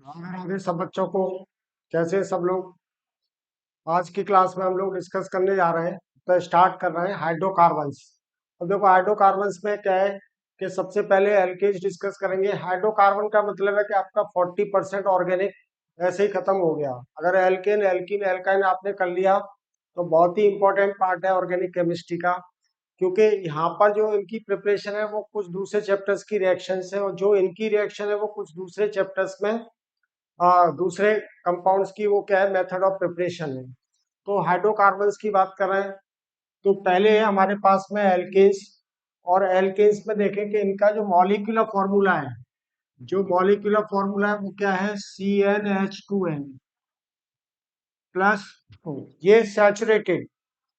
राधे राधे सब बच्चों को। कैसे सब लोग। आज की क्लास में हम लोग डिस्कस करने जा रहे हैं। तो स्टार्ट कर रहे हैं हाइड्रोकार्बन्स। अब देखो हाइड्रोकार्बन्स में क्या है कि सबसे पहले एल्केज डिस्कस करेंगे। हाइड्रोकार्बन का मतलब है कि आपका 40% ऑर्गेनिक ऐसे ही खत्म हो गया। अगर एल्केन एल्कीन एल्काइन आपने कर लिया तो बहुत ही इंपॉर्टेंट पार्ट है ऑर्गेनिक केमिस्ट्री का, क्योंकि यहाँ पर जो इनकी प्रिपरेशन है वो कुछ दूसरे चैप्टर्स की रिएक्शन है, और जो इनकी रिएक्शन है वो कुछ दूसरे चैप्टर्स में दूसरे कंपाउंड्स की वो क्या है मेथड ऑफ प्रिपरेशन है। तो हाइड्रोकार्बन्स की बात कर रहे हैं तो पहले है हमारे पास में एल्केन्स। और एल्केन्स में देखें कि इनका जो मॉलिक्यूलर फॉर्मूला है, जो मॉलिक्यूलर फॉर्मूला है वो क्या है CnH2n प्लस। ये सैचुरेटेड,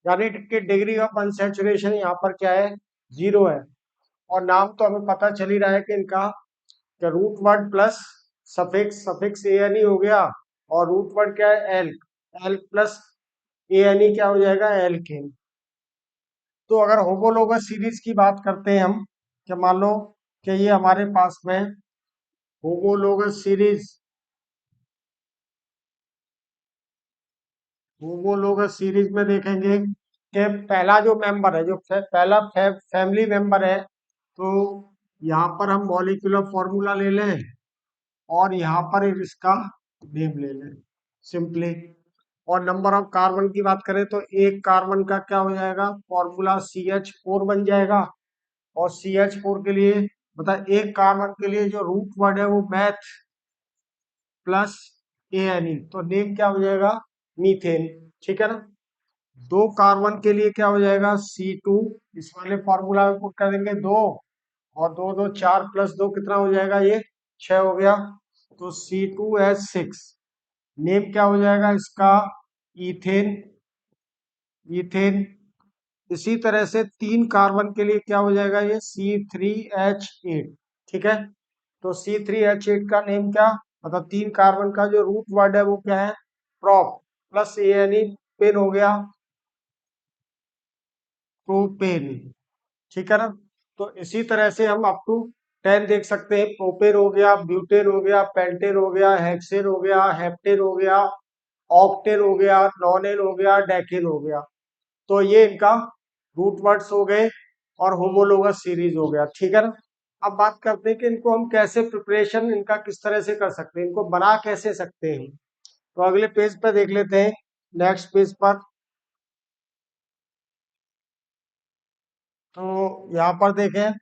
यानी कि डिग्री ऑफ अनसैचुरेशन यहाँ पर क्या है 0 है। और नाम तो हमें पता चल ही रहा है कि इनका root word plus suffix, suffix A N E हो गया, और रूट वर्ड क्या है L, L plus A N E क्या हो जाएगा एल्केन। तो अगर होमोलोगस सीरीज की बात करते हैं हम, कि मान लो कि ये हमारे पास में होमोलोगस सीरीज, होमोलोगस सीरीज में देखेंगे कि पहला जो मेंबर है, जो पहला फैमिली मेंबर है, तो यहाँ पर हम मॉलिक्यूलर फॉर्मूला ले लें और यहाँ पर इसका नेम ले लें सिंपली। और नंबर ऑफ कार्बन की बात करें तो एक कार्बन का क्या हो जाएगा फॉर्मूला CH4 बन जाएगा। और CH4 के लिए मतलब एक कार्बन के लिए जो रूट वर्ड है वो मैथ प्लस ANE, तो नेम क्या हो जाएगा मीथेन। ठीक है ना। दो कार्बन के लिए क्या हो जाएगा C2, इस वाले फॉर्मूला में पुट कर देंगे दो, और दो दो चार प्लस दो कितना हो जाएगा ये 6 हो गया। तो C2H6 नेम क्या हो जाएगा इसका इथेन, इथेन। इसी तरह से तीन कार्बन के लिए क्या हो जाएगा ये C3H8। ठीक है। तो C3H8 का नेम क्या, मतलब तीन कार्बन का जो रूट वर्ड है वो क्या है प्रोप प्लस ANE, पेन हो गया प्रोपेन। ठीक है ना। तो इसी तरह से हम अप टू 10 देख सकते हैं। प्रोपेन हो गया, ब्यूटेन हो गया, पेंटेन हो गया, हेक्सेन हो गया, हेप्टेन हो गया, ऑक्टेन हो गया, नॉनेन हो गया, डेकेन हो गया। तो ये इनका रूट वर्ड्स हो गए और होमोलोगस सीरीज हो गया। ठीक है ना। अब बात करते हैं कि इनको हम कैसे प्रिपरेशन इनका किस तरह से कर सकते हैं, इनको बना कैसे सकते हैं। तो अगले पेज पर देख लेते हैं, नेक्स्ट पेज पर। तो यहाँ पर देखें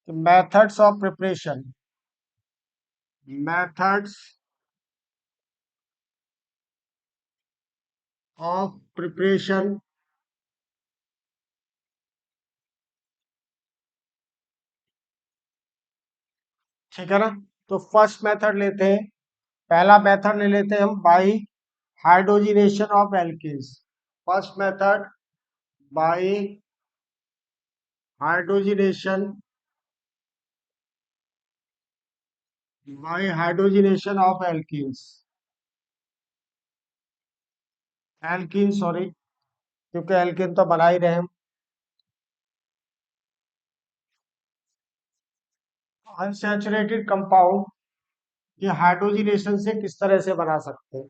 methods of preparation, methods of preparation. ठीक है ना। तो फर्स्ट मेथड लेते हैं, पहला मेथड ले लेते हैं हम by hydrogenation of alkanes. First method by hydrogenation, by hydrogenation of alkenes, alkene sorry, क्योंकि एल्कीन तो बना ही रहे हम। अनसैचुरेटेड कंपाउंड ये हाइड्रोजिनेशन से किस तरह से बना सकते हैं।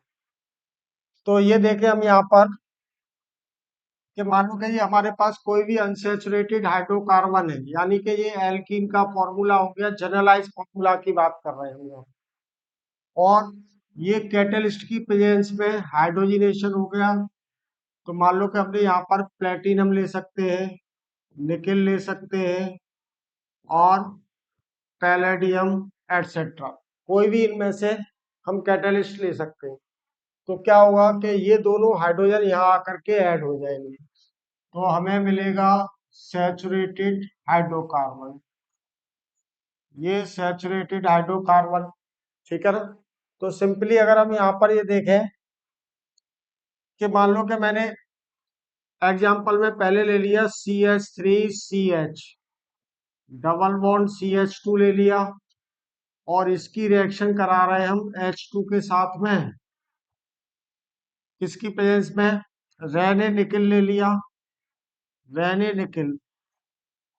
तो ये देखें हम यहाँ पर कि मानो कि ये हमारे पास कोई भी अनसैचुरेटेड हाइड्रोकार्बन है, यानी कि ये एल्कीन का फॉर्मूला हो गया, जनरलाइज फॉर्मूला की बात कर रहे हैं हम यहाँ। और ये कैटलिस्ट की प्रेजेंस में हाइड्रोजिनेशन हो गया। तो मान लो कि हमने यहाँ पर प्लेटिनम ले सकते हैं, निकेल ले सकते हैं, और पैलेडियम एटसेट्रा, कोई भी इनमें से हम कैटलिस्ट ले सकते हैं। तो क्या होगा कि ये दोनों हाइड्रोजन यहाँ आकर के ऐड हो जाएंगे, तो हमें मिलेगा सैचुरेटेड हाइड्रोकार्बन, ये सैचुरेटेड हाइड्रोकार्बन। ठीक है ना। तो सिंपली अगर हम यहाँ पर ये देखें कि मान लो कि मैंने एग्जाम्पल में पहले ले लिया CH3CH, डबल बॉन्ड CH2 ले लिया, और इसकी रिएक्शन करा रहे हैं हम H2 के साथ में, किसकी प्रेजेंस में रेने निकल ले लिया, रेने निकल,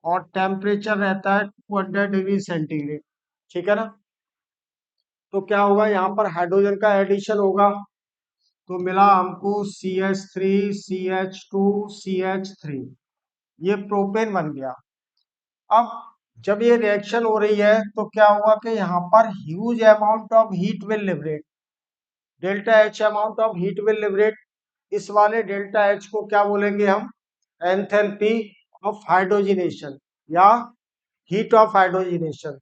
और टेम्परेचर रहता है 200 डिग्री सेंटीग्रेड। ठीक है ना। तो क्या होगा, यहाँ पर हाइड्रोजन का एडिशन होगा, तो मिला हमको CH3 CH2 CH3, ये प्रोपेन बन गया। अब जब ये रिएक्शन हो रही है तो क्या हुआ कि यहाँ पर huge amount of heat will liberate, delta H amount of heat will liberate. इस वाले डेल्टा एच को क्या बोलेंगे हम, एंथैल्पी ऑफ हाइड्रोजिनेशन या हीट ऑफ हाइड्रोजिनेशन।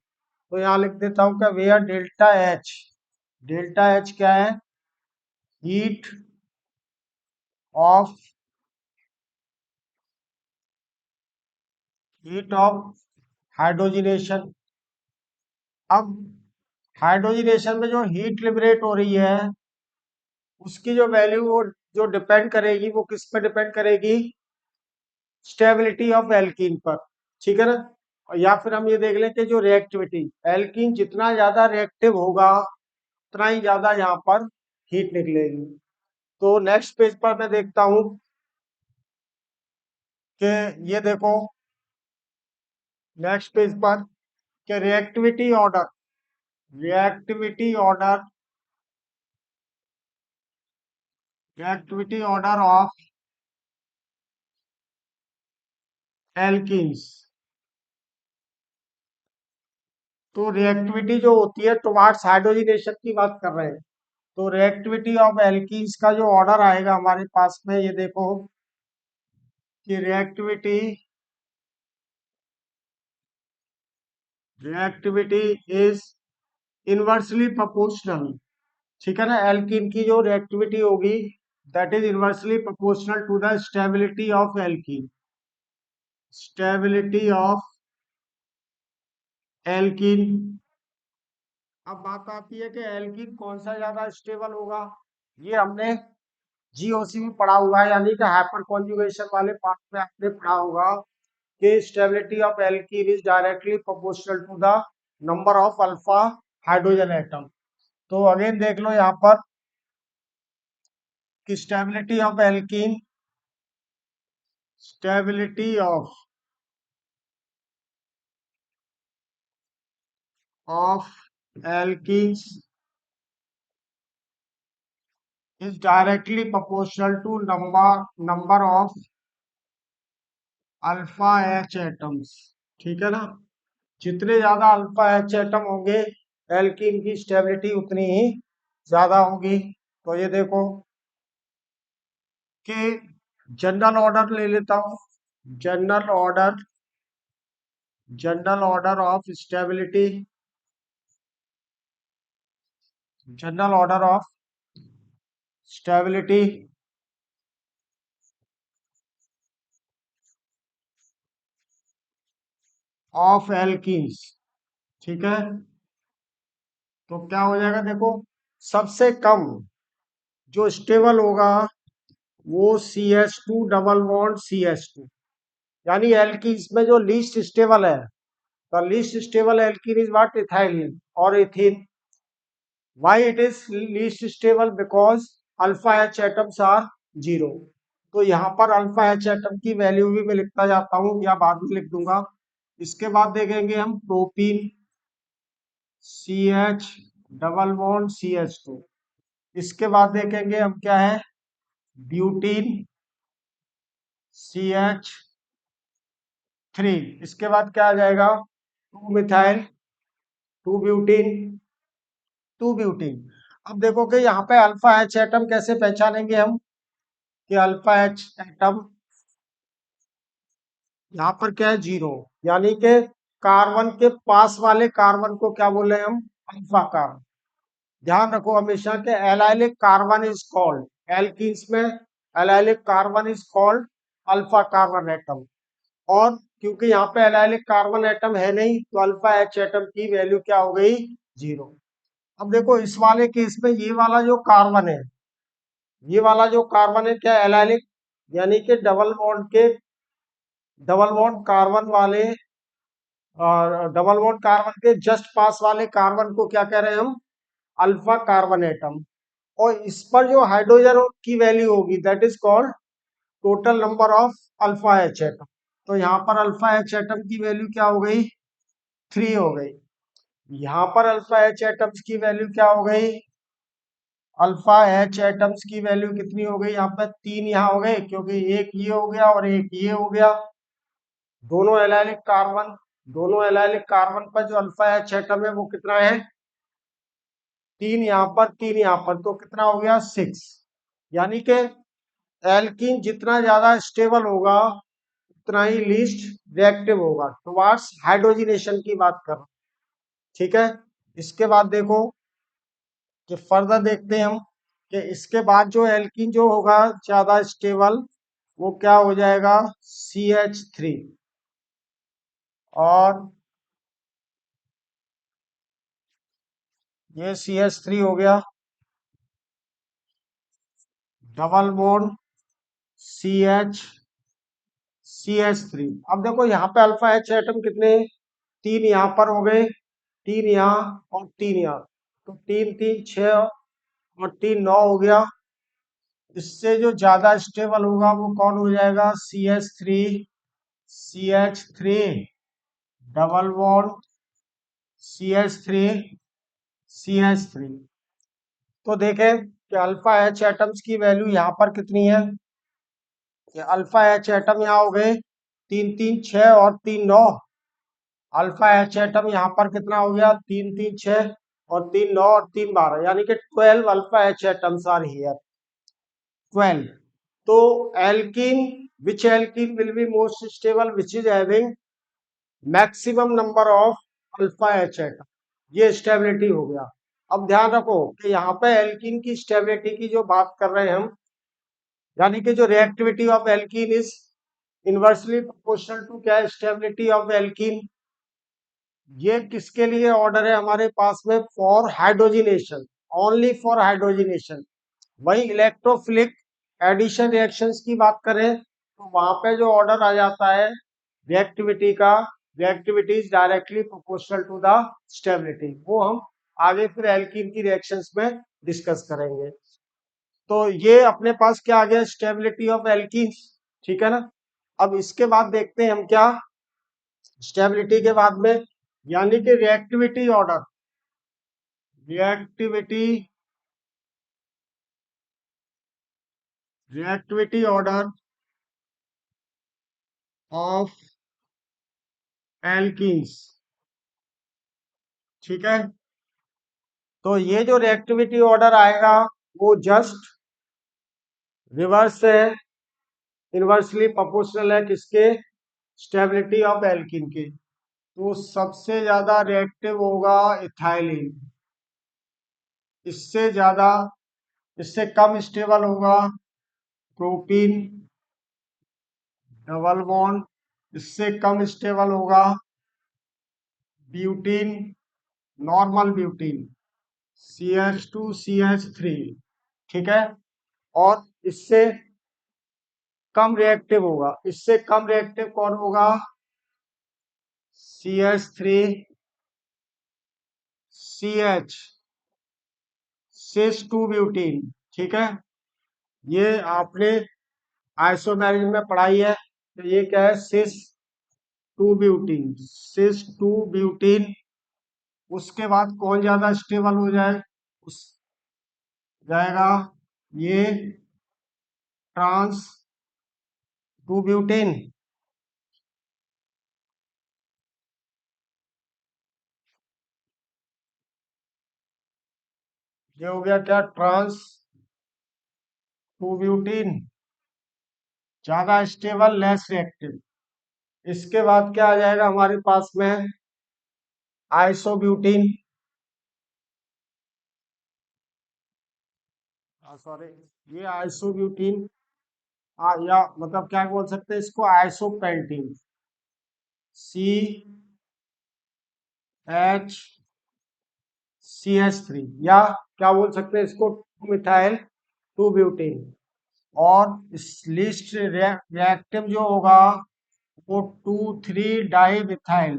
तो यहाँ लिख देता हूं कि वेयर डेल्टा एच क्या है, हीट ऑफ हाइड्रोजिनेशन। अब हाइड्रोजिनेशन में जो हीट लिबरेट हो रही है उसकी जो वैल्यू वो जो डिपेंड करेगी, वो किस पे डिपेंड करेगी, स्टेबिलिटी ऑफ एल्कीन पर, ठीक है ना। या फिर हम ये देख लें कि जो रिएक्टिविटी, एल्कीन जितना ज्यादा रिएक्टिव होगा उतना ही ज्यादा यहाँ पर हीट निकलेगी। तो नेक्स्ट पेज पर मैं देखता हूं कि ये देखो नेक्स्ट पेज पर कि रिएक्टिविटी ऑर्डर ऑफ एल्कीन्स। तो रिएक्टिविटी जो होती है टुवार्ड्स हाइड्रोजिनेशन की बात कर रहे हैं, तो रिएक्टिविटी ऑफ एल्कीन्स का जो ऑर्डर आएगा हमारे पास में, ये देखो कि रिएक्टिविटी इज इनवर्सली प्रोपोर्शनल, ठीक है ना। एल्कीन की जो रिएक्टिविटी होगी that is inversely proportional to the stability of alkene, stability of alkene. अब बात आती है कि एल्कीन कौन सा ज्यादा स्टेबल होगा, ये हमने जीओसी में पढ़ा हुआ है, यानी कि हाइपर कॉन्जुगेशन वाले पार्ट में आपने पढ़ा होगा कि stability of alkene is directly proportional to the number of alpha hydrogen atom. तो अगेन देख लो यहाँ पर कि stability of alkenes is directly proportional to number of alpha H atoms, ठीक है ना। जितने ज्यादा अल्फा एच एटम होंगे एल्कीन की स्टेबिलिटी उतनी ही ज्यादा होगी। तो ये देखो कि जनरल ऑर्डर ले लेता हूं, general order of stability, general order of stability of alkenes, ठीक है। तो क्या हो जाएगा, देखो सबसे कम जो स्टेबल होगा वो CH2 डबल बॉन्ड CH2, यानी एल्कीन्स में जो लीस्ट स्टेबल है, the least stable alkene is what, ethylene और ethene. Why it is least stable, because alpha H atoms are zero. तो यहाँ पर अल्फा एच एटम की वैल्यू भी मैं लिखता जाता हूँ या बाद में लिख दूंगा। इसके बाद देखेंगे हम propene CH double bond CH2। इसके बाद देखेंगे हम क्या है, ब्यूटीन CH3। इसके बाद क्या आ जाएगा, 2 मिथाइल 2 ब्यूटीन 2 ब्यूटीन। अब देखो कि यहाँ पे अल्फा एच एटम कैसे पहचानेंगे हम, कि अल्फा एच एटम यहाँ पर क्या है, जीरो, यानी कि कार्बन के पास वाले कार्बन को क्या बोले हम, अल्फा कार्बन। ध्यान रखो हमेशा के allylic carbon is called, alkenes में allylic carbon is called alpha carbon atom. और क्योंकि यहाँ पे एलाइलिक कार्बन एटम है नहीं तो अल्फा एच एटम की वैल्यू क्या हो गई, जीरो। अब देखो इस वाले केस में ये वाला जो कार्बन है, ये वाला जो कार्बन है क्या, एलाइलिक, यानी कि डबल बॉन्ड कार्बन वाले, डबल बॉन्ड कार्बन के जस्ट पास वाले कार्बन को क्या कह रहे हैं हम, अल्फा कार्बन एटम। और इस पर जो हाइड्रोजन की वैल्यू होगी that is called total number of alpha H atom. तो यहाँ पर अल्फा एच एटम की वैल्यू क्या हो गई, 3 हो गई। यहाँ पर अल्फा एच एटम्स की वैल्यू क्या हो गई, अल्फा एच एटम्स की वैल्यू कितनी हो गई, यहाँ पर 3 यहाँ हो गए, क्योंकि एक ये हो गया और एक ये हो गया, दोनों एलाइलिक कार्बन, दोनों एलाइलिक कार्बन पर जो अल्फा एच एटम है वो कितना है, 3 यहाँ पर 3 यहाँ पर, तो कितना हो गया 6। यानी कि एल्कीन जितना ज्यादा स्टेबल होगा उतना ही लीस्ट रिएक्टिव होगा टुवार्ड्स हाइड्रोजनेशन की बात कर रहा हूं। ठीक है, इसके बाद देखो कि फर्दर देखते हैं हम कि इसके बाद जो एल्कीन जो होगा ज्यादा स्टेबल वो क्या हो जाएगा, CH3। और ये CH3 हो गया, डबल बॉन्ड CH3। अब देखो यहाँ पे अल्फा एच एटम कितने, 3 यहाँ पर हो गए, 3 यहाँ और 3 यहाँ, तो 3 3 6 और 3 9 हो गया। इससे जो ज्यादा स्टेबल होगा वो कौन हो जाएगा, CH3 डबल बॉन्ड CH3 तो देखें कि अल्फा एच एटम्स की वैल्यू यहाँ पर कितनी है, कि अल्फा एच एटम यहाँ हो गए 3 3 6 और 3 9, अल्फा एच एटम यहाँ पर कितना हो गया, 3 3 6 और 3 9 और 3 12, यानी कि 12 alpha H atoms are here, 12। तो alkene, which alkene will be most stable, which is having maximum number of alpha H atom, ये स्टेबिलिटी हो गया। अब ध्यान रखो कि यहाँ पे एल्कीन की स्टेबिलिटी की जो बात कर रहे हैं हम, यानी कि जो reactivity of alkene is inversely proportional to क्या, स्टेबिलिटी ऑफ एल्कीन। ये किसके लिए ऑर्डर है हमारे पास में, for hydrogenation, only for hydrogenation. वही इलेक्ट्रोफिलिक एडिशन रिएक्शंस की बात करें तो वहां पे जो ऑर्डर आ जाता है रिएक्टिविटी का, reactivity is directly proportional to the stability, वो हम आगे फिर एल्कीन की रिएक्शंस में डिस्कस करेंगे। तो ये अपने पास क्या आ गया, स्टेबिलिटी ऑफ एल्कीन। ठीक है ना, अब इसके बाद देखते हैं हम क्या, स्टेबिलिटी के बाद में, यानी कि reactivity order, reactivity reactivity order of alkenes. ठीक है, तो ये जो रिएक्टिविटी ऑर्डर आएगा वो जस्ट रिवर्स है, इनवर्सली प्रोपोर्शनल है किसके, स्टेबिलिटी ऑफ एल्कीन के। तो सबसे ज्यादा रिएक्टिव होगा इथाइलिन, इससे ज्यादा, इससे कम स्टेबल होगा प्रोपीन डबल बॉन्ड, इससे कम स्टेबल होगा ब्यूटीन, नॉर्मल ब्यूटीन CH2CH3। ठीक है, और इससे कम रिएक्टिव होगा, इससे कम रिएक्टिव कौन होगा, CH3CH सिस टू ब्यूटीन। ठीक है, ये आपने आइसोमेरिज में पढ़ाई है, तो ये क्या है, सिस टू ब्यूटीन। उसके बाद कौन ज्यादा स्टेबल हो जाए, उस जाएगा ये ट्रांस टू ब्यूटेन। ये हो गया क्या, ट्रांस टू ब्यूटीन, ज्यादा स्टेबल लेस रिएक्टिव। इसके बाद क्या आ जाएगा हमारे पास में, आइसोब्यूटीन, सॉरी, ये आइसोब्यूटीन, या मतलब क्या बोल सकते हैं इसको, आइसोपेंटीन, CH3, या क्या बोल सकते हैं इसको, मिथाइल टू ब्यूटेन। और इस लिस्ट रिएक्टिव जो होगा वो 2,3-डाई मिथाइल,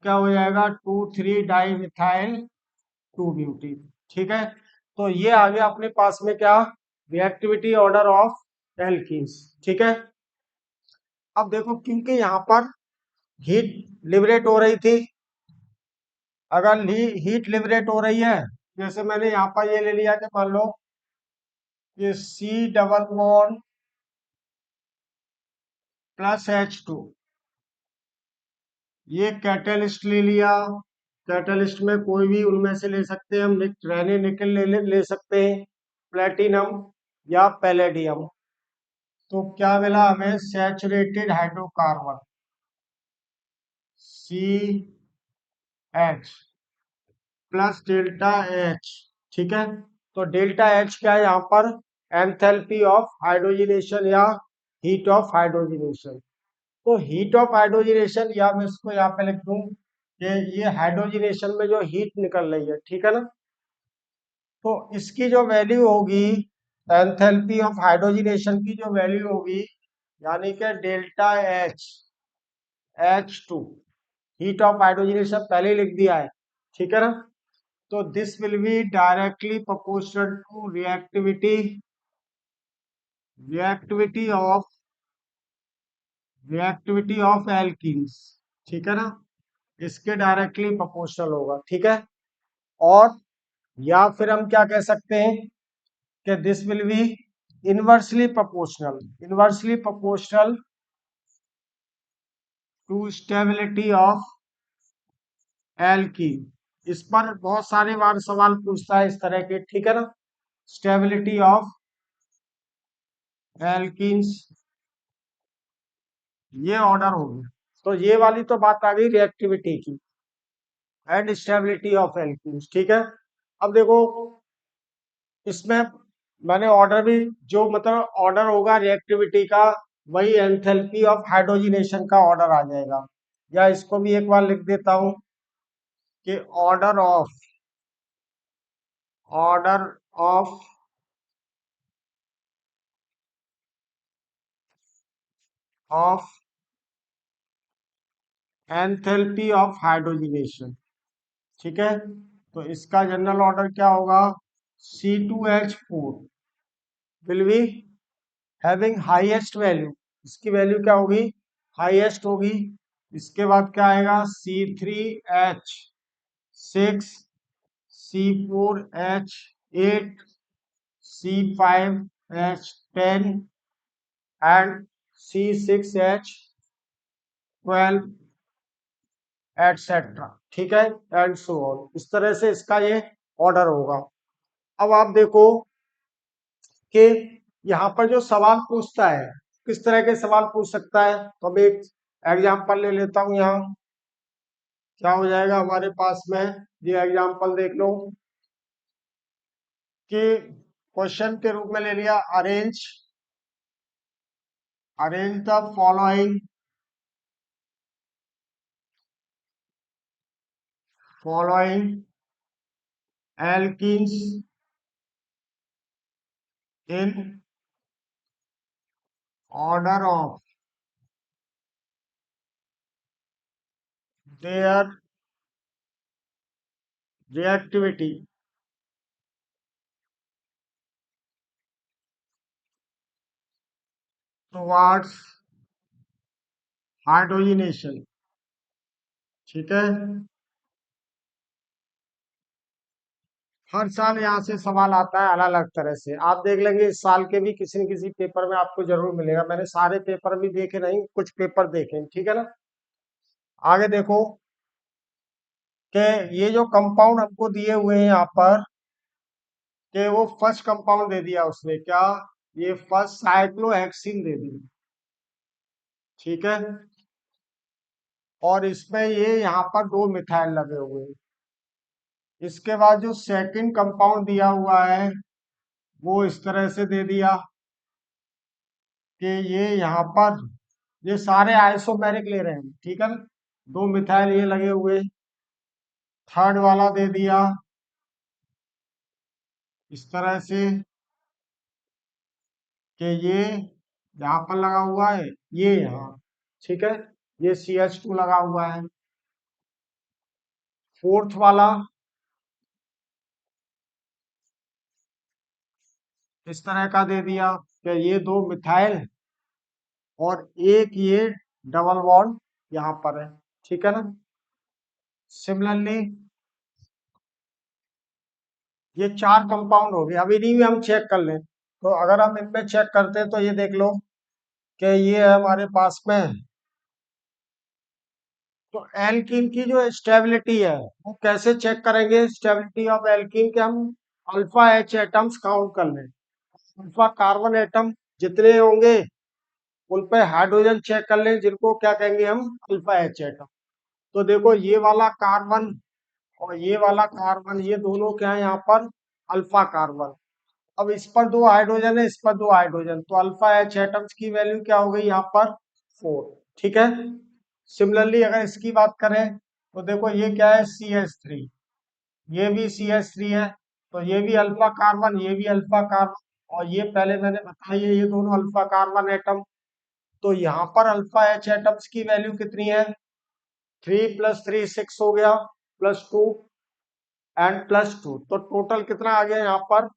क्या हो जाएगा, 2,3-डाई मिथाइल टू ब्यूटीन। ठीक है, तो ये आ गया अपने पास में क्या, रिएक्टिविटी ऑर्डर ऑफ एल्कीन्स। ठीक है, अब देखो क्योंकि यहाँ पर हीट लिबरेट हो रही थी, अगर हीट लिबरेट हो रही है, जैसे मैंने यहाँ पर ये ले लिया कि मान लो कि C double bond plus H2, ये कैटलिस्ट ले लिया। कैटलिस्ट में कोई भी उनमें से ले सकते हैं हम, रैनी निकल ले सकते हैं, प्लेटिनम या पैलेडियम। तो क्या मिला हमें? Saturated hydrocarbon CH plus delta H। ठीक है, तो डेल्टा H क्या है यहाँ पर? एंथैल्पी ऑफ हाइड्रोजनेशन या हीट ऑफ हाइड्रोजनेशन। तो हीट ऑफ हाइड्रोजनेशन, या मैं इसको यहाँ पे लिख दूं कि ये हाइड्रोजनेशन में जो हीट निकल रही है, ठीक है ना, तो इसकी जो वैल्यू होगी, एंथैल्पी ऑफ हाइड्रोजनेशन की जो वैल्यू होगी, यानी कि delta H2, heat of hydrogenation पहले ही लिख दिया है, ठीक है ना। तो this will be directly proportional to reactivity of alkenes, ठीक है ना, इसके डायरेक्टली प्रोपोर्शनल होगा, ठीक है। और या फिर हम क्या कह सकते हैं कि this will be inversely proportional to stability of alkene. इस पर बहुत सारे बार सवाल पूछता है इस तरह के, ठीक है ना। स्टेबिलिटी ऑफ एल्कीन्स, ये ऑर्डर हो गया। तो ये वाली तो बात आ गई रिएक्टिविटी की एंड स्टेबिलिटी ऑफ एल्कीन्स, ठीक है। अब देखो, इसमें मैंने ऑर्डर भी, जो मतलब ऑर्डर होगा रिएक्टिविटी का, वही एंथैल्पी ऑफ हाइड्रोजनेशन का ऑर्डर आ जाएगा। या इसको भी एक बार लिख देता हूं कि order of of enthalpy of hydrogenation, ठीक है। तो इसका जनरल ऑर्डर क्या होगा? C2H4 will be having highest value, इसकी वैल्यू क्या होगी? हाईएस्ट होगी। इसके बाद क्या आएगा? C3H6, C4H8, C5H10 and C6H12 etcetera, ठीक है, एंड सो ऑन। इस तरह से इसका ये ऑर्डर होगा। अब आप देखो कि यहाँ पर जो सवाल पूछता है, किस तरह के सवाल पूछ सकता है, तो अब एक एग्जाम्पल ले लेता हूं। यहाँ क्या हो जाएगा हमारे पास में, ये एग्जाम्पल देख लो कि क्वेश्चन के रूप में ले लिया, arrange the following alkenes in order of their reactivity towards hydrogenation, ठीक है। हर साल यहाँ से सवाल आता है अलग अलग तरह से, आप देख लेंगे इस साल के भी किसी न किसी पेपर में आपको जरूर मिलेगा। मैंने सारे पेपर भी देखे नहीं, कुछ पेपर देखे, ठीक है ना। आगे देखो कि ये जो कंपाउंड हमको दिए हुए हैं यहाँ पर, कि वो फर्स्ट कंपाउंड दे दिया उसने, क्या? ये फर्स्ट साइक्लोहेक्सिन दे दी, ठीक है। और इसमें ये यहाँ पर दो मिथाइल लगे हुए हैं। इसके बाद जो सेकंड कंपाउंड दिया हुआ है, वो इस तरह से दे दिया कि ये यहाँ पर, ये सारे आइसोमेरिक ले रहे हैं, ठीक है ना, दो मिथाइल ये लगे हुए। थर्ड वाला दे दिया इस तरह से कि ये यहाँ पर लगा हुआ है, ये यहाँ, ठीक है, ये CH2 लगा हुआ है। फोर्थ वाला इस तरह का दे दिया कि ये दो मिथाइल और एक ये डबल बॉन्ड यहाँ पर है, ठीक है ना। सिमिलरली ये 4 कंपाउंड हो गए। अब इन्हीं में हम चेक कर लें, तो अगर हम इनमें चेक करते हैं तो ये देख लो कि ये है हमारे पास में। तो एल्कीन की जो स्टेबिलिटी है वो कैसे चेक करेंगे? स्टेबिलिटी ऑफ एल्कीन के हम अल्फा एच एटम्स काउंट कर लें। अल्फा कार्बन एटम जितने होंगे उन पे हाइड्रोजन चेक कर लें, जिनको क्या कहेंगे हम? Alpha H atom. तो देखो ये वाला कार्बन और ये वाला कार्बन, ये दोनों क्या है यहाँ पर? Alpha carbon. अब इस पर 2 हाइड्रोजन है, इस पर 2 हाइड्रोजन, तो अल्फा एच एटम्स की वैल्यू क्या हो गई यहाँ पर? 4। ठीक है। सिमिलरली अगर इसकी बात करें तो देखो ये क्या है? CH3। ये भी CH3 है, तो ये भी अल्फा कार्बन, ये भी अल्फा कार्बन, और ये पहले मैंने बताया ये दोनों अल्फा कार्बन एटम। तो यहाँ पर अल्फा एच एटम्स की वैल्यू कितनी है? 3 + 3 6 हो गया, +2 एंड +2, तो टोटल कितना आ गया यहाँ पर?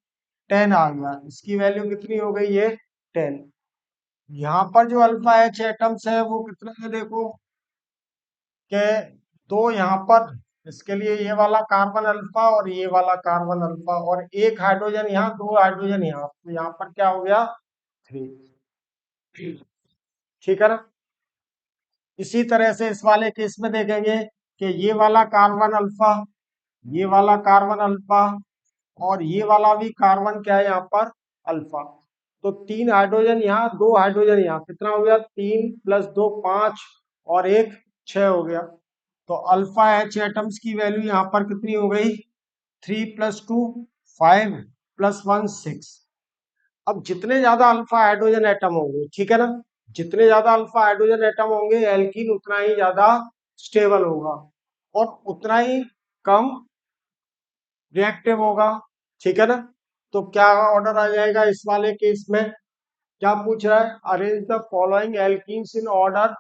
10 आ गया। इसकी वैल्यू कितनी हो गई? ये 10। यहाँ पर जो अल्फा एच एटम्स है वो कितने हैं? देखो कि 2 यहाँ पर, इसके लिए ये वाला कार्बन अल्फा और ये वाला कार्बन अल्फा, और 1 हाइड्रोजन यहाँ, 2 हाइड्रोजन यहाँ, तो यहाँ पर क्या हो गया? 3। ठीक है ना? इसी तरह से इस वाले केस में देखेंगे कि ये वाला कार्बन अल्फा, ये वाला कार्बन अल्फा, और ये वाला भी कार्बन क्या है यहाँ पर? अल्फा। तो 3 हाइड्रोजन यहाँ, 2 हाइड्रोजन यहाँ, कितना हो गया? 3 + 2 5 और 1 6 हो गया। तो अल्फा एच एटम्स की वैल्यू यहाँ पर कितनी हो गई? 3 + 2 5 + 1 6। अब जितने ज्यादा अल्फा हाइड्रोजन एटम होंगे, ठीक है ना, जितने ज्यादा अल्फा हाइड्रोजन एटम होंगे एल्कीन उतना ही ज्यादा स्टेबल होगा और उतना ही कम रिएक्टिव होगा। ठीक है ना? तो क्या ऑर्डर आ जाएगा इस वाले केस में? क्या पूछ रहा है? Arrange the following alkenes in order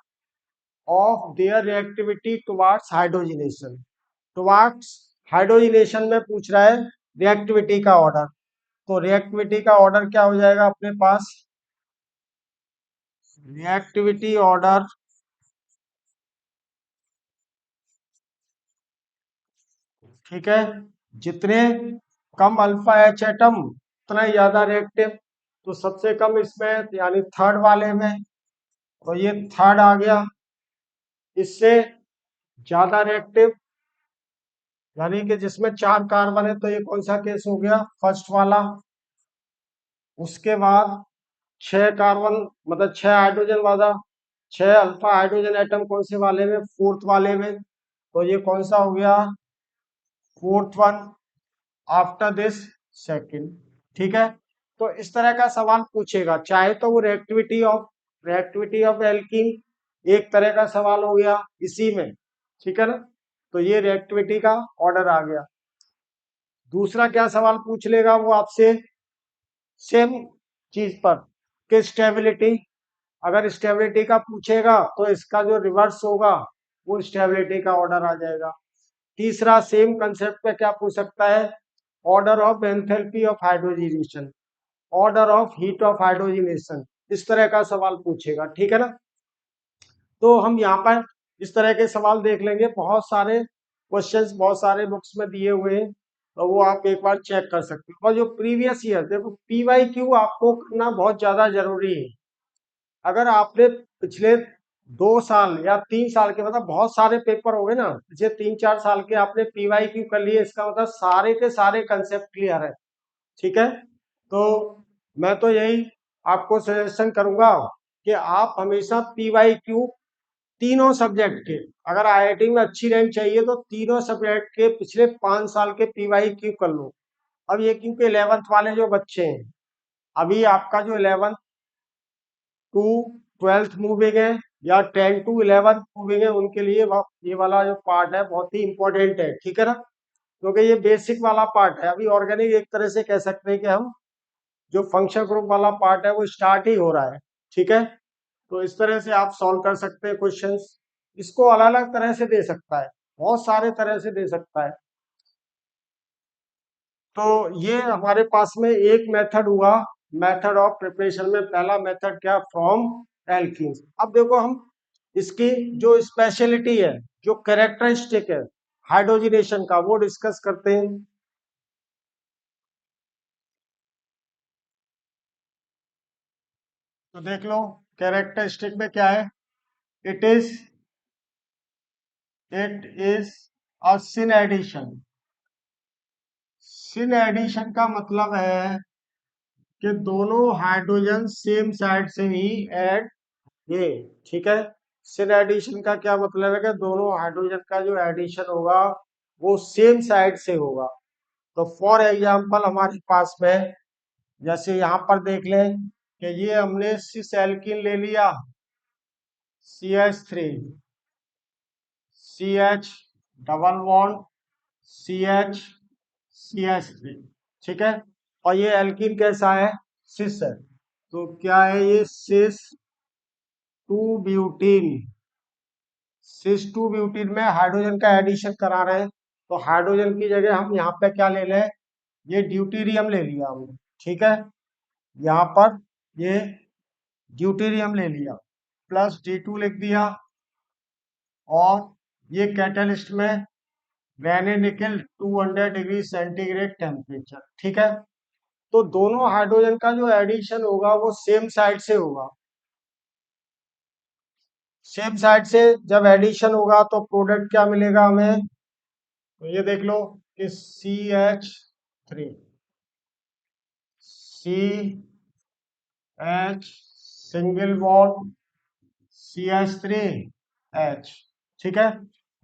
of their reactivity towards hydrogenation. Towards hydrogenation में पूछ रहा है रिएक्टिविटी का ऑर्डर। तो रिएक्टिविटी का ऑर्डर क्या हो जाएगा अपने पास? रिएक्टिविटी ऑर्डर, ठीक है, जितने कम अल्फा एच एटम उतना ही ज्यादा रिएक्टिव। तो सबसे कम इसमें यानी थर्ड वाले में, तो ये थर्ड आ गया। इससे ज्यादा रिएक्टिव यानी कि जिसमें 4 कार्बन है, तो ये कौन सा केस हो गया? फर्स्ट वाला। उसके बाद 6 कार्बन मतलब 6 हाइड्रोजन वाला, 6 अल्फा हाइड्रोजन एटम कौन से वाले में? फोर्थ वाले में। तो ये कौन सा हो गया? Fourth one after this second. ठीक है। तो इस तरह का सवाल पूछेगा, चाहे तो वो रिएक्टिविटी ऑफ एल्कीन एक तरह का सवाल हो गया इसी में। ठीक है ना? तो ये रिएक्टिविटी का ऑर्डर आ गया। दूसरा क्या सवाल पूछ लेगा वो आपसे? सेम चीज पर कि स्टेबिलिटी। अगर स्टेबिलिटी का पूछेगा तो इसका जो रिवर्स होगा वो स्टेबिलिटी का ऑर्डर आ जाएगा। तीसरा सेम कंसेप्ट पे क्या पूछ सकता है? Order of enthalpy of hydrogenation, order of heat of hydrogenation, इस तरह का सवाल पूछेगा। ठीक है ना? तो हम यहाँ पर इस तरह के सवाल देख लेंगे। बहुत सारे क्वेश्चंस बहुत सारे बुक्स में दिए हुए हैं, तो वो आप एक बार चेक कर सकते हो। और जो प्रीवियस ईयर, देखो PYQ आपको करना बहुत ज्यादा जरूरी है। अगर आपने पिछले 2 साल या 3 साल के, मतलब बहुत सारे पेपर हो गए ना, पिछले 3-4 साल के आपने PYQ कर लिए, इसका मतलब सारे के सारे कंसेप्ट क्लियर है। ठीक है। तो मैं तो यही आपको सजेशन करूंगा कि आप हमेशा PYQ तीनों सब्जेक्ट के, अगर IIT में अच्छी रैंक चाहिए तो तीनों सब्जेक्ट के पिछले 5 साल के PYQ कर लो। अब ये क्योंकि 11th वाले जो बच्चे हैं, अभी आपका जो 11th टू 12th मूविंग है या 10 to 11th मूविंग है, उनके लिए ये वाला जो पार्ट है बहुत ही इंपॉर्टेंट है। ठीक है ना? क्योंकि ये बेसिक वाला पार्ट है। अभी ऑर्गेनिक एक तरह से कह सकते हैं कि हम जो फंक्शन ग्रुप वाला पार्ट है वो स्टार्ट ही हो रहा है। ठीक है। तो इस तरह से आप सॉल्व कर सकते हैं क्वेश्चंस। इसको अलग अलग तरह से दे सकता है, बहुत सारे तरह से दे सकता है। तो ये हमारे पास में एक मेथड हुआ, मेथड ऑफ प्रिपरेशन में पहला मेथड क्या? From alkenes. अब देखो हम इसकी जो स्पेशलिटी है, जो कैरेक्टरिस्टिक है हाइड्रोजनेशन का, वो डिस्कस करते हैं। देख लो कैरेक्टरिस्टिक में क्या है, it is a syn addition. Syn addition का मतलब है कि दोनों हाइड्रोजन सेम साइड से ही ऐड, ये ठीक है। सिन एडिशन का क्या मतलब है कि दोनों हाइड्रोजन का जो एडिशन होगा वो सेम साइड से होगा। तो फॉर एग्जांपल हमारे पास में जैसे यहाँ पर देख लें कि ये हमने सिस एल्कीन ले लिया, CH3, CH double bond, CH, CH3, ठीक है। और ये एल्कीन कैसा है, सिस है, तो क्या है ये सिस to butene. Sis to butene में हाइड्रोजन का एडिशन करा रहे हैं, तो हाइड्रोजन की जगह हम यहाँ पे क्या ले लें, ये ड्यूटीरियम ले लिया हमने, ठीक है। यहाँ पर ये ड्यूटीरियम ले लिया, प्लस D2 लिख दिया, और ये कैटलिस्ट में मैंने निकल 200 डिग्री सेंटीग्रेड टेम्परेचर, ठीक है। तो दोनों हाइड्रोजन का जो एडिशन होगा वो सेम साइड से होगा। सेम साइड से जब एडिशन होगा तो प्रोडक्ट क्या मिलेगा हमें, तो ये देख लो कि CH3, CH single bond, CH3H, ठीक है।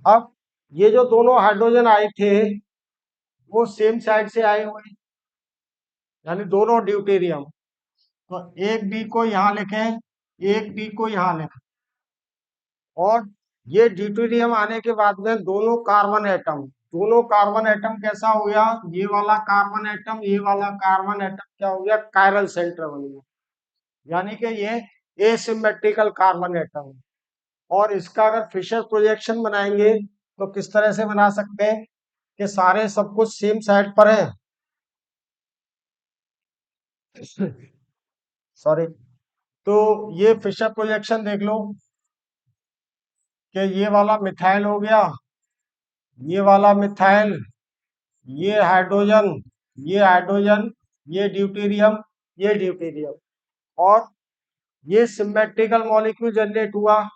अब ये जो दोनों हाइड्रोजन आए थे वो सेम साइड से आए हुए, यानी दोनों ड्यूटेरियम। तो एक डी को यहाँ लिखें, एक डी को यहाँ लिखें, और ये ड्यूटेरियम आने के बाद में दोनों कार्बन एटम कैसा हो गया, ये वाला कार्बन एटम, ये वाला कार्बन एटम क्या हो गया, कायरल सेंटर बन गया, यानी कि ये एसिमेट्रिकल कार्बन एटम है। और इसका अगर फिशर प्रोजेक्शन बनाएंगे तो किस तरह से बना सकते हैं कि सारे सब कुछ सेम साइड पर है, सॉरी। तो ये फिशर प्रोजेक्शन देख लो कि ये वाला मिथाइल हो गया, ये वाला मिथाइल, ये हाइड्रोजन, ये हाइड्रोजन, ये ड्यूटेरियम, ये ड्यूटेरियम, और ये सिमेट्रिकल मॉलिक्यूल जनरेट हुआ।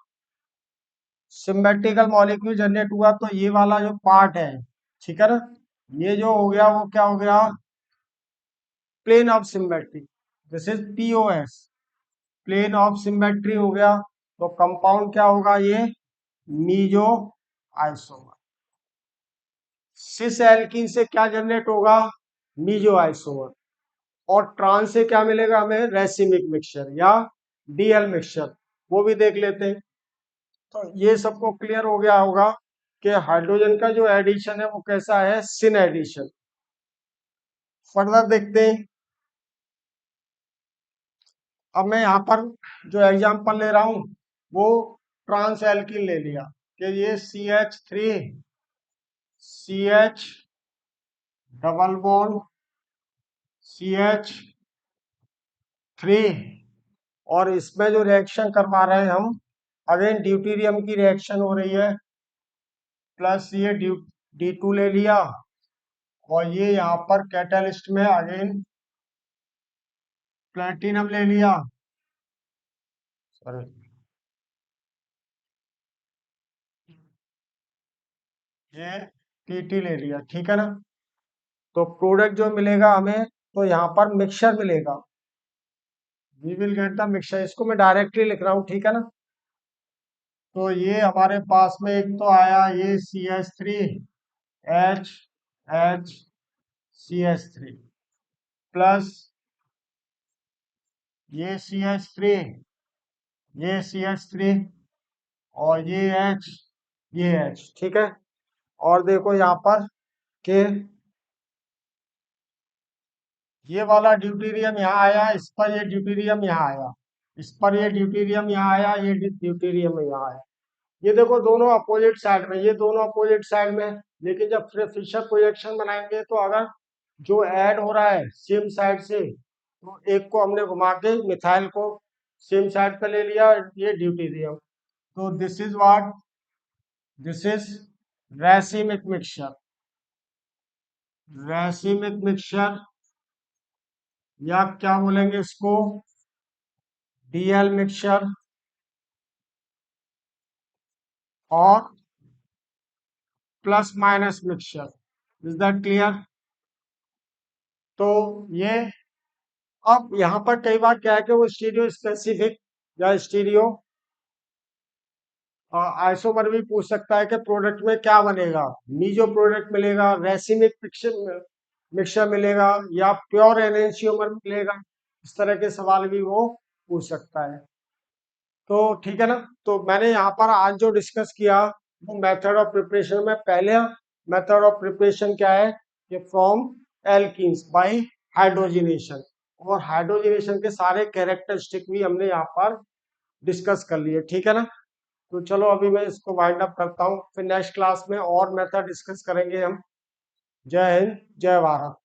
सिमेट्रिकल मॉलिक्यूल जनरेट हुआ तो ये वाला जो पार्ट है, ठीक है ना, ये जो हो गया वो क्या हो गया, plane of symmetry, this is POS, plane of symmetry हो गया। तो कंपाउंड क्या होगा, ये मीजो आइसोमर। सिस एल्कीन से क्या जनरेट होगा, मीजो आइसोमर। और ट्रांस से क्या मिलेगा हमें, रेसिमिक मिक्सचर या DL मिक्सचर, वो भी देख लेते हैं। तो ये सबको क्लियर हो गया होगा कि हाइड्रोजन का जो एडिशन है वो कैसा है, सिन एडिशन। फर्दर देखते हैं। अब मैं यहाँ पर जो एग्जांपल ले रहा हूँ वो ट्रांस एल्कीन ले लिया कि ये CH3, CH double bond, CH3, और इसमें जो रिएक्शन करवा रहे हैं हम, अगेन ड्यूटेरियम की रिएक्शन हो रही है, प्लस ये D2 ले लिया, और ये यहाँ पर कैटलिस्ट में अगेन प्लेटिनम ले लिया, सॉरी, ये TT ले लिया, ठीक है ना। तो प्रोडक्ट जो मिलेगा हमें, तो यहाँ पर मिक्सचर मिलेगा, we will get the mixture. इसको मैं डायरेक्टली लिख रहा हूँ, ठीक है ना। तो ये हमारे पास में एक तो आया ये CH3H, CH3 प्लस ये CH3, ये CH3, और ये H, ये H, ठीक है। और देखो यहाँ पर कि ये वाला ड्यूटेरियम यहाँ आया, इस पर ये ड्यूटेरियम यहाँ आया, इस पर ये ड्यूटेरियम यहाँ आया, ये ड्यूटेरियम यहाँ आया। ये देखो दोनों अपोजिट साइड में, ये दोनों अपोजिट साइड में। लेकिन जब फिशर प्रोजेक्शन बनाएंगे तो अगर जो ऐड हो रहा है सेम साइड से, तो एक को हमने घुमा के मिथाइल को सेम साइड पे ले लिया, ये ड्यूटेरियम। तो this is what, this is racemic mixture. Racemic mixture, या क्या बोलेंगे इसको, डीएल मिक्सचर और plus minus mixture. Is that clear? तो ये अब यहाँ पर कई बार क्या है कि वो स्टीरियो स्पेसिफिक या स्टीरियो आइसोमर भी पूछ सकता है कि प्रोडक्ट में क्या बनेगा, मीजो प्रोडक्ट मिलेगा, रेसिमिक मिक्सचर मिलेगा या प्योर एनेंशियोमर मिलेगा। इस तरह के सवाल भी वो पूछ सकता है। तो ठीक है ना। तो मैंने यहाँ पर आज जो डिस्कस किया वो मेथड ऑफ प्रिपरेशन में, पहले मेथड ऑफ प्रिपरेशन क्या है कि फ्रॉम एल्कीन्स बाय हाइड्रोजनेशन, और हाइड्रोजनेशन के सारे कैरेक्टरिस्टिक भी हमने यहाँ पर डिस्कस कर लिए। ठीक है ना। तो चलो अभी मैं इसको वाइंड अप करता हूँ, फिर नेक्स्ट क्लास में और मेथड डिस्कस करेंगे हम। जय हिंद, जय भारत।